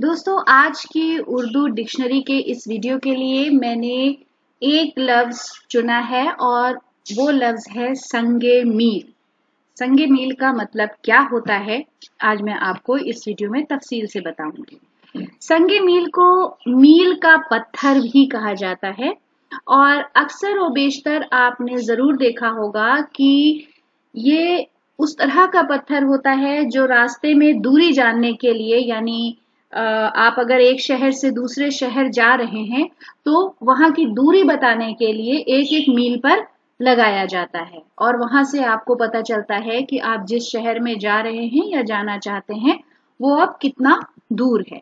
दोस्तों, आज की उर्दू डिक्शनरी के इस वीडियो के लिए मैंने एक लफ्ज चुना है और वो लफ्ज है संगे मील। संगे मील का मतलब क्या होता है, आज मैं आपको इस वीडियो में तफसील से बताऊंगी। संगे मील को मील का पत्थर भी कहा जाता है और अक्सर व बेशतर आपने जरूर देखा होगा कि ये उस तरह का पत्थर होता है जो रास्ते में दूरी जानने के लिए, यानी आप अगर एक शहर से दूसरे शहर जा रहे हैं तो वहां की दूरी बताने के लिए एक एक मील पर लगाया जाता है और वहां से आपको पता चलता है कि आप जिस शहर में जा रहे हैं या जाना चाहते हैं वो अब कितना दूर है।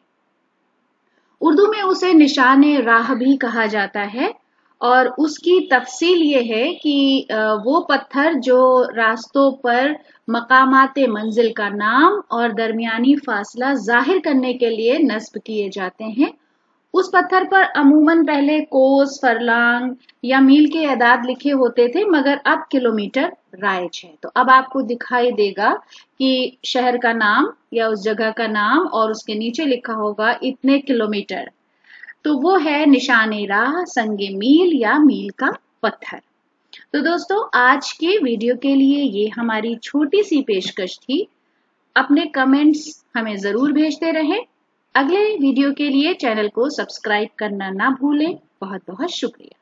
उर्दू में उसे निशाने राह भी कहा जाता है और उसकी तफसील ये है कि वो पत्थर जो रास्तों पर मकामाते मंजिल का नाम और दरमियानी फासला जाहिर करने के लिए नस्ब किए जाते हैं। उस पत्थर पर अमूमन पहले कोस, फरलांग या मील के अदाद लिखे होते थे, मगर अब किलोमीटर राइज है। तो अब आपको दिखाई देगा कि शहर का नाम या उस जगह का नाम और उसके नीचे लिखा होगा इतने किलोमीटर। तो वो है निशाने राह, संगे मील या मील का पत्थर। तो दोस्तों, आज के वीडियो के लिए ये हमारी छोटी सी पेशकश थी। अपने कमेंट्स हमें जरूर भेजते रहें। अगले वीडियो के लिए चैनल को सब्सक्राइब करना ना भूलें। बहुत बहुत शुक्रिया।